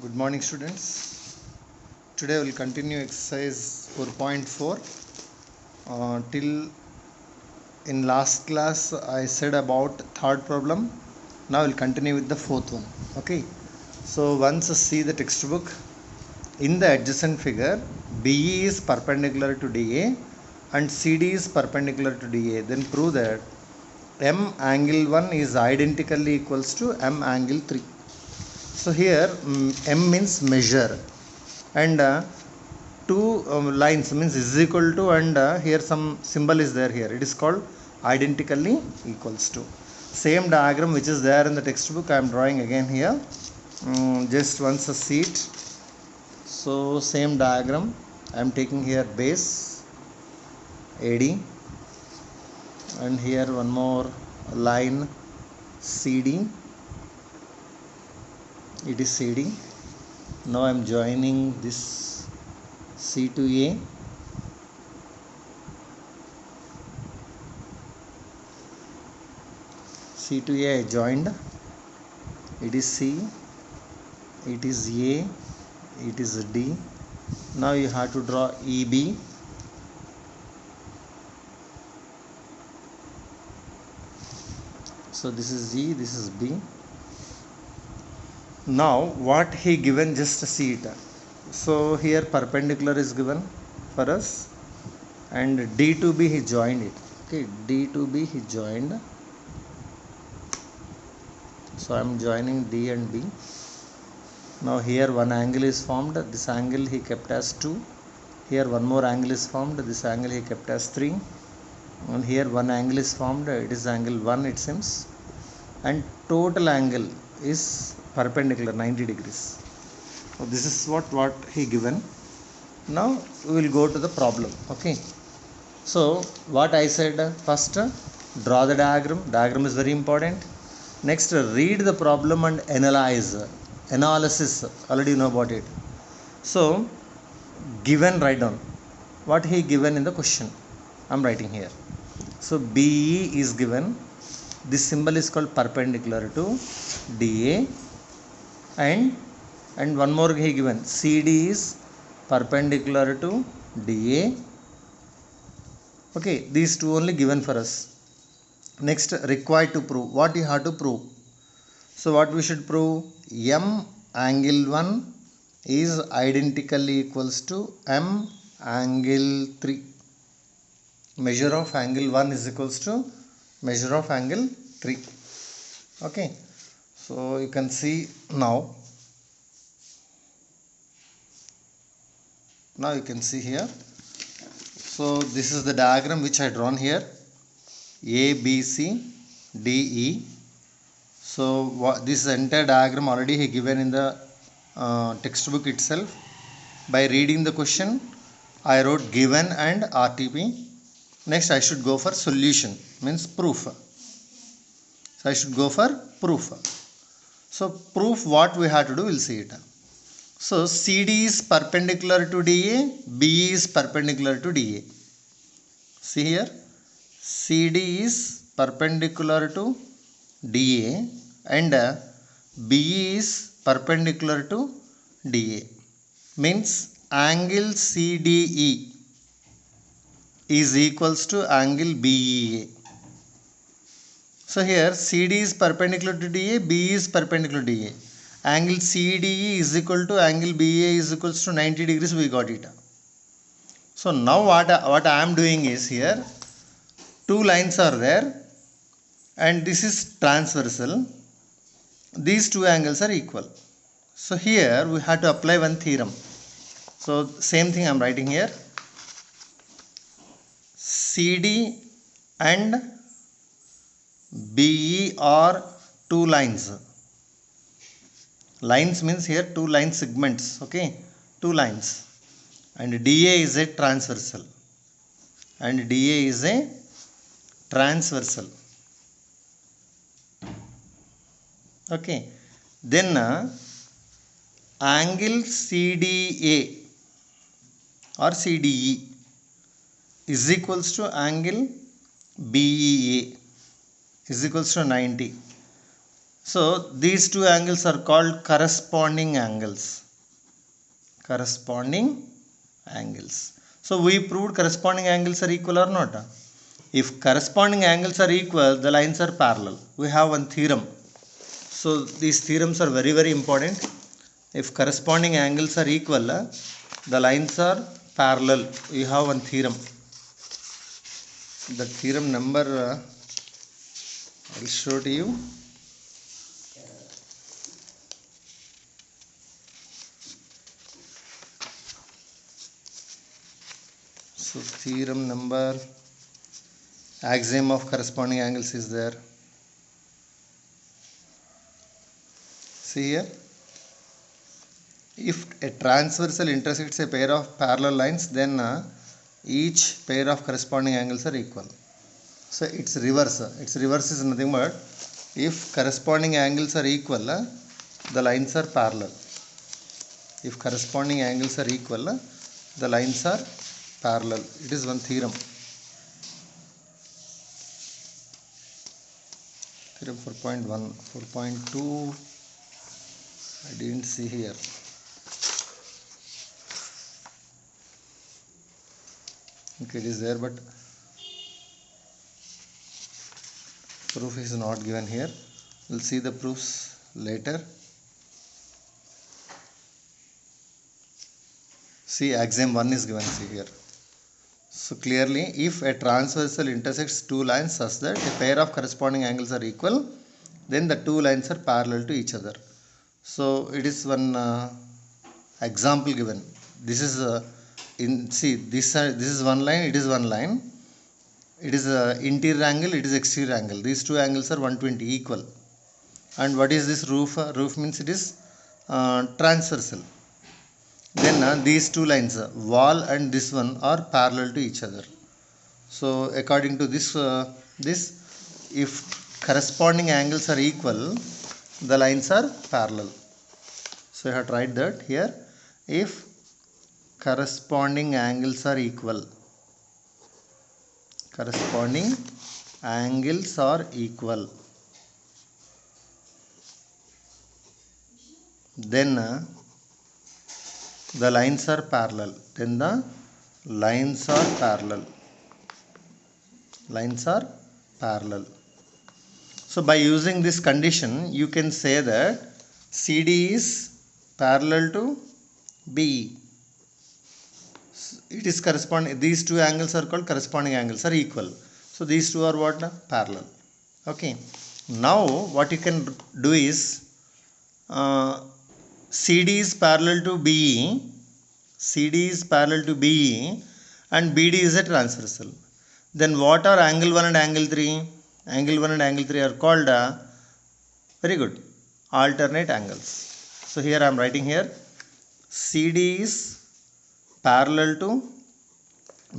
Good morning, students. Today we will continue exercise 4.4. Till in last class I said about third problem. Now we will continue with the fourth one. Okay. So once see the textbook. In the adjacent figure, BE is perpendicular to DA and CD is perpendicular to DA. Then prove that M angle 1 is identically equals to M angle 3. So here M means measure, and two lines means is equal to, and here some symbol is there. Here it is called identically equals to. Same diagram which is there in the textbook I am drawing again here. Just once a sheet. So same diagram I am taking here base AD, and here one more line CD. It is CD. Now I am joining this C to A. C to A I joined. It is C. It is A. It is D. Now you have to draw EB. So this is E. This is B. Now what he given, just see it. So here perpendicular is given for us, and D to B he joined it. Okay, D to B he joined. So I am joining D and B. Now here one angle is formed. This angle he kept as 2. Here one more angle is formed. This angle he kept as 3. And here one angle is formed. It is angle 1 it seems. And total angle is perpendicular 90 degrees. So this is what he given. Now we will go to the problem. Okay. So what I said, first draw the diagram. Diagram is very important. Next read the problem and analyze. Analysis, already you know about it. So given, write down what he given in the question. I am writing here. So BE is given. This symbol is called perpendicular to DA, and one more he given, CD is perpendicular to DA. Okay, these two only given for us. Next, required to prove. What you have to prove? So what we should prove? M angle 1 is identically equals to M angle 3. Measure of angle 1 is equals to measure of angle 3. Okay, so you can see now you can see here. So this is the diagram which I drawn here, A B C D E. So this entire diagram already he given in the textbook itself. By reading the question I wrote given and RTP. Next I should go for solution, means proof. So I should go for proof. So proof, what we have to do, we'll see it. So CD is perpendicular to DA, BE is perpendicular to DA. See here, CD is perpendicular to DA and BE is perpendicular to DA. Means angle CDE is equals to angle BEA. So here CD is perpendicular to DA, BE is perpendicular to DA. Angle CDE is equal to angle BA is equals to 90 degrees. We got it. So now what I am doing is, here two lines are there and this is transversal. These two angles are equal. So here we have to apply one theorem. So same thing I am writing here. CD and BE are two lines. Lines means here two line segments. Okay, two lines, and DA is a transversal, and DA is a transversal. Okay, then angle CDA or CDE is equals to angle BEA is equals to 90. So these two angles are called corresponding angles. Corresponding angles. So we proved corresponding angles are equal or not? If corresponding angles are equal, the lines are parallel. We have one theorem. So these theorems are very, very important. If corresponding angles are equal, the lines are parallel. You have one theorem. The theorem number I will show to you. So theorem number, axiom of corresponding angles is there. See here. If a transversal intersects a pair of parallel lines, then each pair of corresponding angles are equal. So its reverse. Its reverse is nothing but if corresponding angles are equal, the lines are parallel. If corresponding angles are equal, the lines are parallel. It is one theorem. Theorem 4.1, 4.2. I didn't see here. Okay, it is there, but proof is not given here. We'll see the proofs later. See, axiom 1 is given, see here. So clearly, if a transversal intersects two lines such that a pair of corresponding angles are equal, then the two lines are parallel to each other. So it is one example given. This is this is one line. It is one line. It is interior angle. It is exterior angle. These two angles are 120 equal. And what is this roof? Roof means it is transversal. Then these two lines, wall and this one, are parallel to each other. So according to this, if corresponding angles are equal, the lines are parallel. So you have to write that here. If corresponding angles are equal, corresponding angles are equal, then the lines are parallel. Then the lines are parallel. Lines are parallel. So by using this condition, you can say that CD is parallel to BE. It is corresponding. These two angles are called corresponding angles, are equal. So these two are what? Parallel. Okay. Now what you can do is CD is parallel to BE. CD is parallel to BE, and BD is a transversal. Then what are angle 1 and angle 3? Angle 1 and angle 3 are called very good, alternate angles. So here I am writing here, CD is parallel to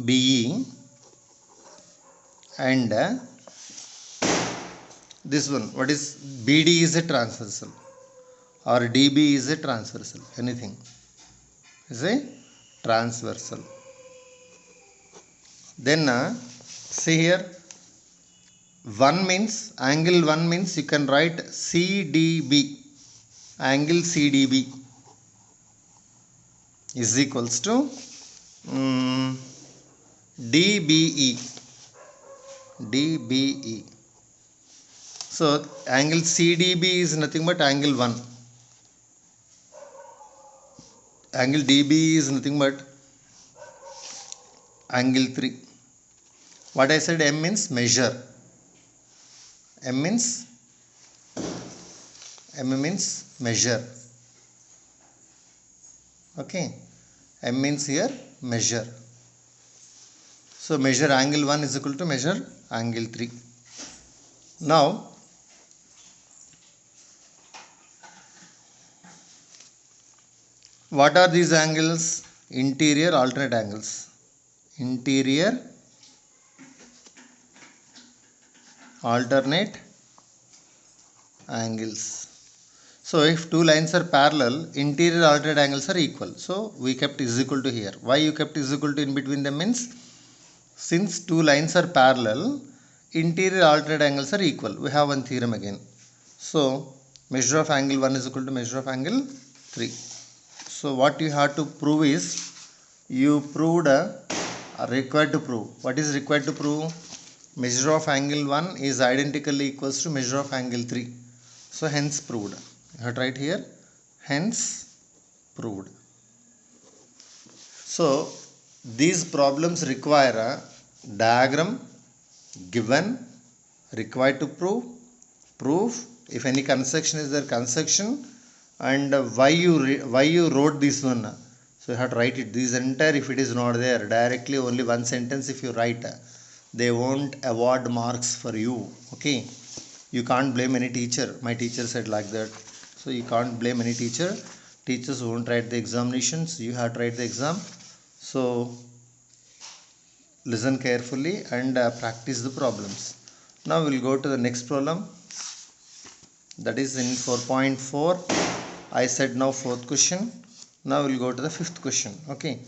BE, and this one, what is BD, is a transversal, or DB is a transversal. Anything is a transversal. Then see here, 1 means, angle 1 means you can write CDB, angle CDB is equals to DBE. So angle CDB is nothing but angle 1. Angle DB is nothing but angle 3. What I said, M means measure. M means measure. Okay. M means here measure. So measure angle 1 is equal to measure angle 3. Now what are these angles? Interior alternate angles. Interior alternate angles. So if two lines are parallel, interior alternate angles are equal. So we kept is equal to here. Why you kept is equal to in between them means, since two lines are parallel, interior alternate angles are equal. We have one theorem again. So Measure of angle 1 is equal to measure of angle 3. So what you have to prove is, you proved required to prove. What is required to prove? Measure of angle 1 is identically equals to measure of angle 3. So hence proved. You have to write here, hence proved. So these problems require a diagram given, required to prove, proof, if any construction is there, construction, and why you wrote this one. So you have to write it. This entire, if it is not there, directly only one sentence if you write, they won't award marks for you. Okay, you can't blame any teacher. My teacher said like that. So you can't blame any teacher. Teachers won't write the examinations. You have to write the exam. So listen carefully and practice the problems. Now we'll go to the next problem. That is in 4.4. I said now fourth question. Now we'll go to the fifth question. Okay.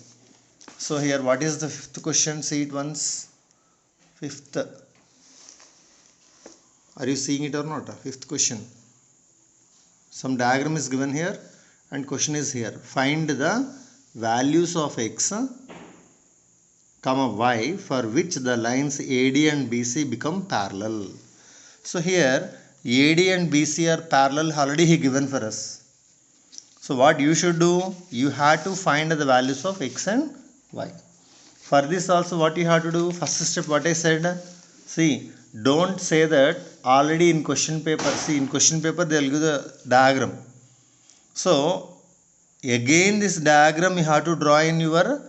So here, what is the fifth question? See it once. Fifth. Are you seeing it or not? Fifth question. Some diagram is given here and question is here. Find the values of x, comma y for which the lines AD and BC become parallel. So here AD and BC are parallel, already he given for us. So what you should do? You have to find the values of x and y. For this also what you have to do? First step, what I said. See, don't say that already in question paper. See, in question paper they will give the diagram. So again this diagram you have to draw in your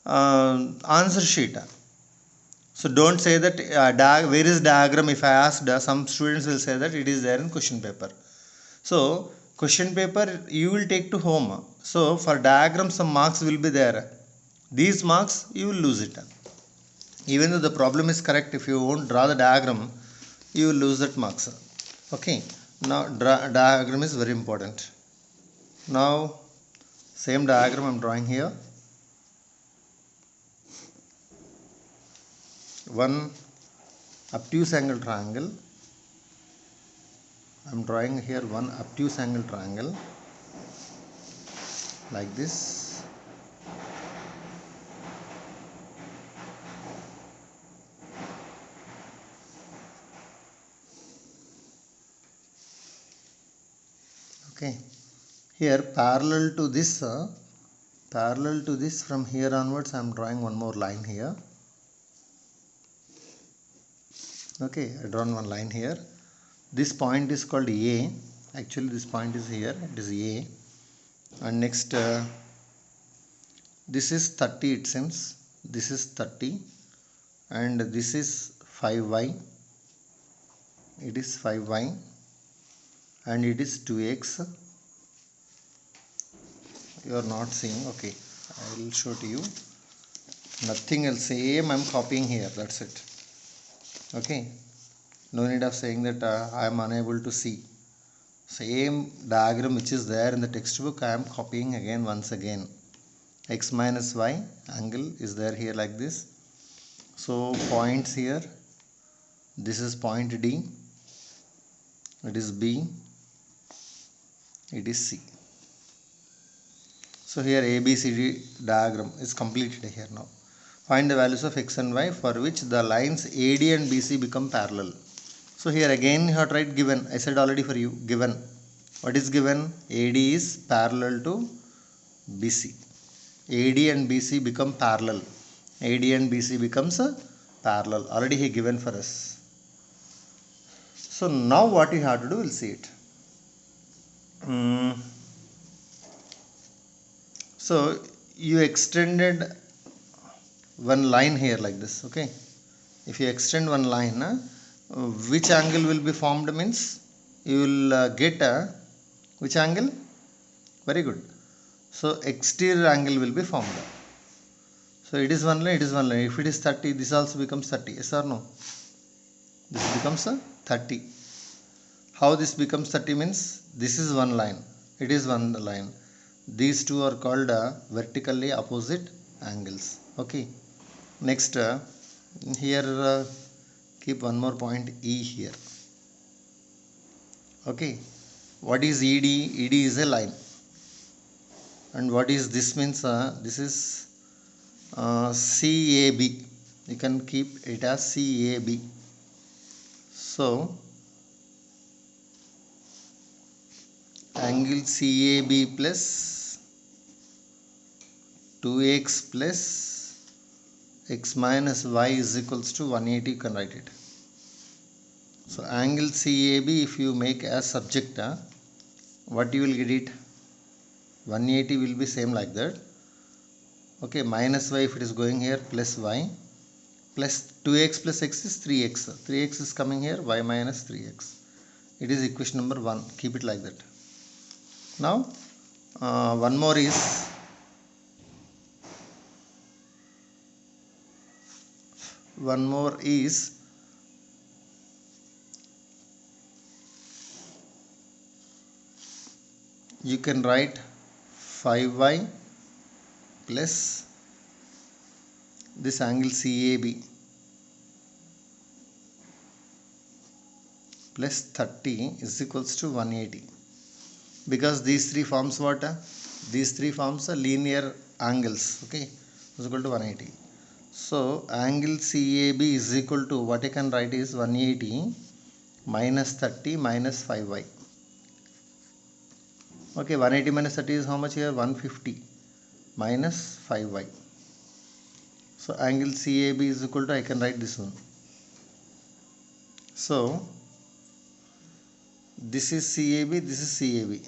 answer sheet. So don't say that where is diagram. If I asked, some students will say that it is there in question paper. So question paper you will take to home. So for diagram some marks will be there. These marks you will lose it. Even though the problem is correct, if you won't draw the diagram, you will lose that marks. Okay. Now diagram is very important. Now same diagram I am drawing here. One obtuse angle triangle. I am drawing here one obtuse angle triangle like this. Okay. Here parallel to this from here onwards I am drawing one more line here. Okay, I drawn one line here. This point is called A. Actually this point is here, it is A. And next this is 30, it seems. This is 30 and this is 5y. It is 5y and it is 2x. You are not seeing. Okay, I will show to you. Nothing else, same I am copying here, that's it. Okay, no need of saying that I am unable to see. Same diagram which is there in the textbook I am copying again once again. X minus y angle is there here like this. So points here, this is point D, it is B, it is C. So here ABCD diagram is completed here now. Find the values of x and y for which the lines AD and BC become parallel. So here again you have to write given. I said already for you, given. What is given? AD is parallel to BC. AD and BC become parallel. AD and BC becomes parallel. Already he given for us. So now what you have to do, we'll see it. So you extended one line here like this. Okay, if you extend one line, which angle will be formed means you will get which angle? Very good. So exterior angle will be formed. So it is one line, it is one line. If it is 30, this also becomes 30. Yes or no? This becomes 30. How this becomes 30 means this is one line. It is one line. These two are called vertically opposite angles. Okay. Next, here keep one more point E here. Okay. What is ED? ED is a line. And what is this means? This is CAB. You can keep it as CAB. So angle CAB plus 2x plus x minus y is equals to 180. You can write it. So angle CAB, if you make as subject, what you will get it? 180 will be same like that. Okay, minus y if it is going here, plus y, plus 2x plus x is 3x. 3x is coming here, y minus 3x. It is equation number 1. Keep it like that. Now one more is you can write 5y plus this angle CAB plus 30 is equals to 180, because these three forms what? These three forms are linear angles. Okay, is equal to 180. So angle CAB is equal to, what I can write is 180 minus 30 minus 5y. Okay, 180 minus 30 is how much here? 150 minus 5y. So angle CAB is equal to, I can write this one. So this is CAB, this is CAB.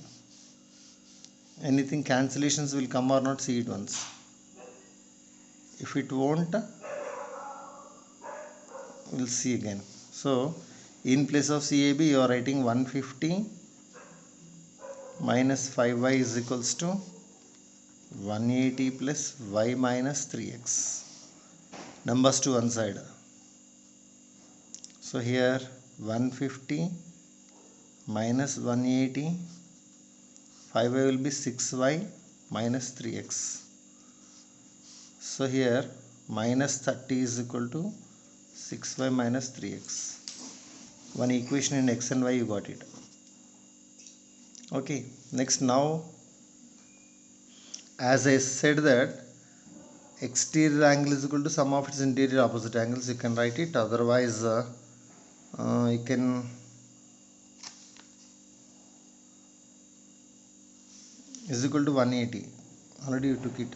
Anything cancellations will come or not? See it once. If it won't, we'll see again. So in place of CAB you are writing 150 minus 5y is equals to 180 plus y minus 3x. Numbers to one side. So here 150 minus 180, 5y will be 6y minus 3x. So here minus 30 is equal to 6y minus 3x. One equation in x and y, you got it. Okay, next, now as I said that exterior angle is equal to sum of its interior opposite angles, you can write it. Otherwise you can is equal to 180. Already you took it.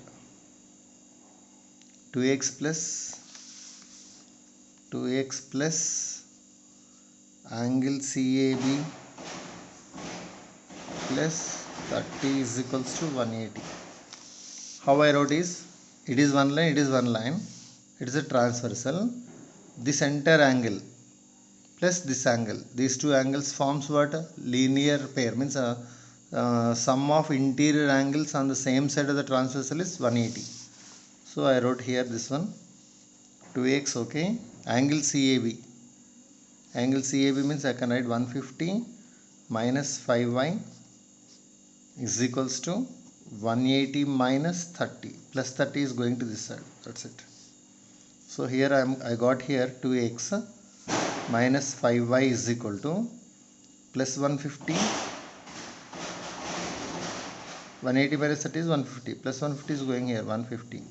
2x plus angle CAB plus 30 is equals to 180. How I wrote is, it is one line, it is one line, it is a transversal. This entire angle plus this angle, these two angles forms what? Linear pair, means sum of interior angles on the same side of the transversal is 180. So I wrote here this one, 2x. Okay, angle CAB means I can write 150 minus 5y is equals to 180 minus 30, plus 30 is going to this side. That's it. So here I got here 2x minus 5y is equal to plus 150, 180 minus 30 is 150, plus 150 is going here, 150.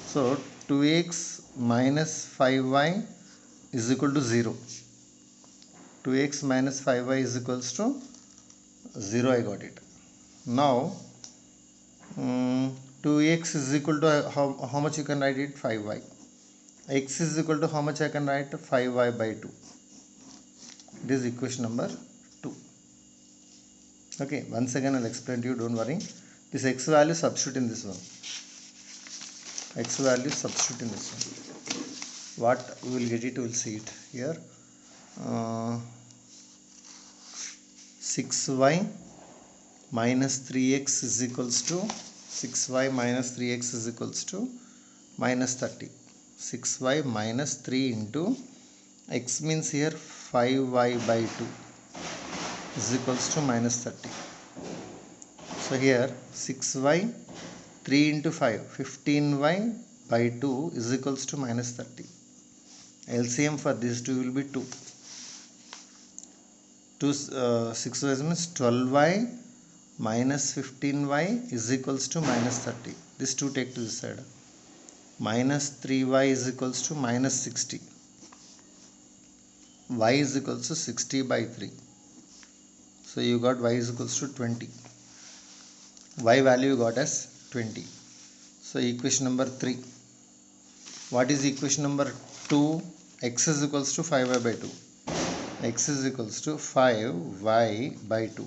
So 2x minus 5y is equal to 0. 2x minus 5y is equals to 0. I got it. Now 2x is equal to how much you can write it? 5y. X is equal to how much I can write? 5y by 2. It is equation number 2. Okay, once again I'll explain to you, don't worry. This x value substitute in this one. X value substitute in this one. What we will get it, we will see it here. 6y minus 3x is equals to 6y minus 3x is equals to minus 30. 6y minus 3 into x means here 5y by 2 is equals to minus 30. So here 6y 3 into 5, 15y by 2 is equals to minus 30. LCM for these two will be 2. 6y means 12y minus 15y is equals to minus 30. This 2 take to this side. Minus 3y is equals to minus 60. Y is equals to 60 by 3. So you got y is equals to 20. Y value you got as 20. So equation number 3. What is equation number 2? X is equals to 5y by 2. X is equals to 5y by 2.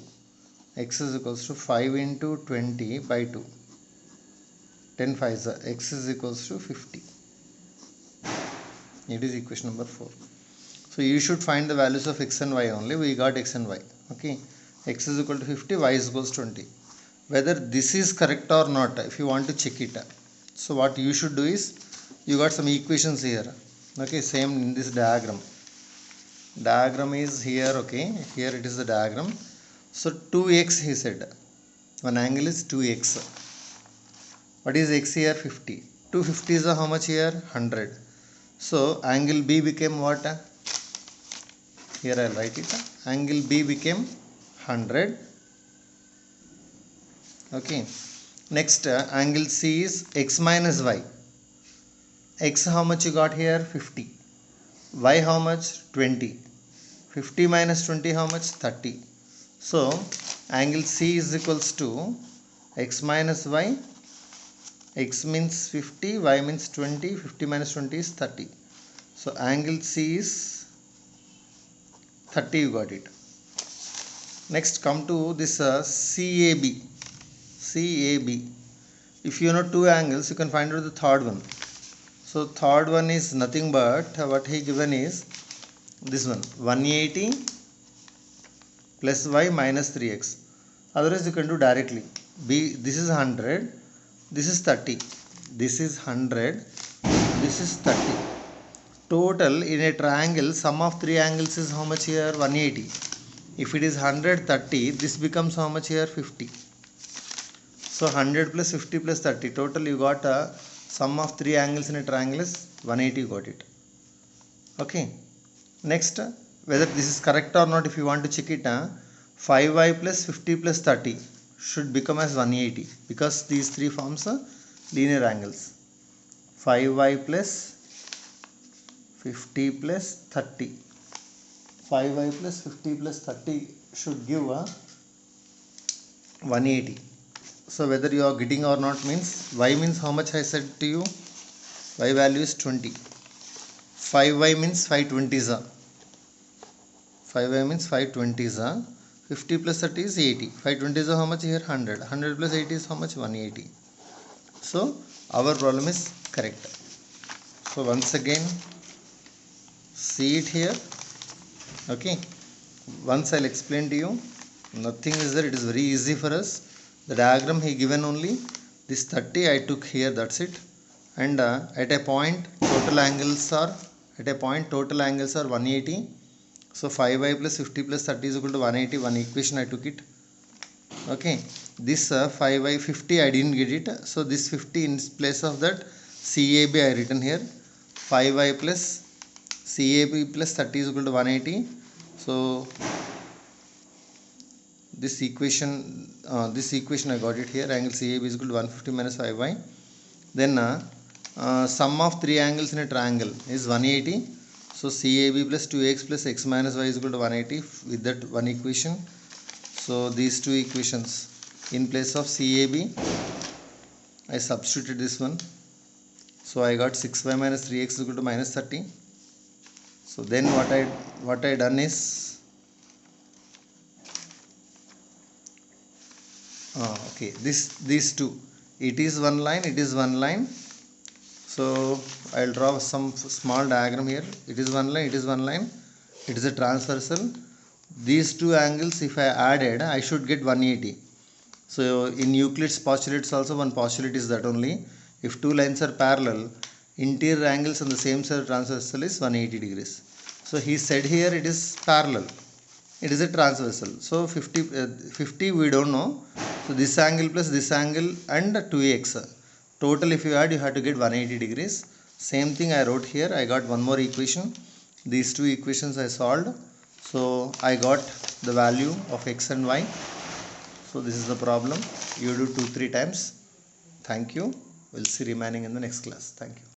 X is equals to 5 into 20 by 2. 10 5s. X is equals to 50. It is equation number 4. So you should find the values of x and y only. We got x and y. Okay. X is equal to 50, y is equals to 20. Whether this is correct or not, if you want to check it. So what you should do is, you got some equations here. Okay, same in this diagram. Diagram is here, okay. Here it is the diagram. So 2x he said. One angle is 2x. What is x here? 50. 250 is how much here? 100. So angle B became what? Here I will write it. Angle B became 100. Okay. Next angle C is x minus y. X how much you got here? 50. Y how much? 20. 50 minus 20 how much? 30. So angle C is equals to x minus y. X means 50, y means 20. 50 minus 20 is 30. So angle C is 30, you got it. Next come to this CAB. CAB. If you know two angles, you can find out the third one. So third one is nothing but what he given is this one, 180 plus y minus 3x. Otherwise you can do directly. This is 100, this is 30, this is 100, this is 30. Total in a triangle, sum of three angles is how much here? 180. If it is 130, this becomes how much here? 50. So 100 plus 50 plus 30. Total you got a sum of three angles in a triangle is 180, you got it. Okay. Next, whether this is correct or not, if you want to check it, 5y plus 50 plus 30 should become as 180 because these three forms linear angles. 5y plus 50 plus 30. 5y plus 50 plus 30 should give a 180. So whether you are getting or not means, y means how much I said to you? Y value is 20. 5y means 520s. 5y means 520s. 50 plus 30 is 80. 520 is how much here? 100. 100 plus 80 is how much? 180. So our problem is correct. So once again, see it here. Okay. Once I'll explain to you. Nothing is there. It is very easy for us. The diagram he given only. This 30 I took here. That's it. And at a point total angles are 180. So 5y plus 50 plus 30 is equal to 180. One equation I took it. Okay. This 5y 50 I didn't get it. So this 50 in place of that CAB I written here. 5y plus CAB plus 30 is equal to 180. So this equation I got it here. Angle CAB is equal to 150 minus 5y. Then sum of three angles in a triangle is 180. So CAB plus 2x plus x minus y is equal to 180 with that one equation. So these two equations, in place of CAB I substituted this one. So I got 6y minus 3x is equal to minus 30. So then what I done is okay, these two, it is one line. So I will draw some small diagram here. It is one line. It is a transversal. These two angles if I added, I should get 180. So in Euclid's postulates also one postulate is that only. If two lines are parallel, interior angles on the same side of transversal is 180 degrees. So he said here it is parallel. It is a transversal. So 50 we don't know. So this angle plus this angle and 2x. Total if you add, you have to get 180 degrees. Same thing I wrote here. I got one more equation. These two equations I solved. So I got the value of x and y. So this is the problem. You do 2-3 times. Thank you. We'll see remaining in the next class. Thank you.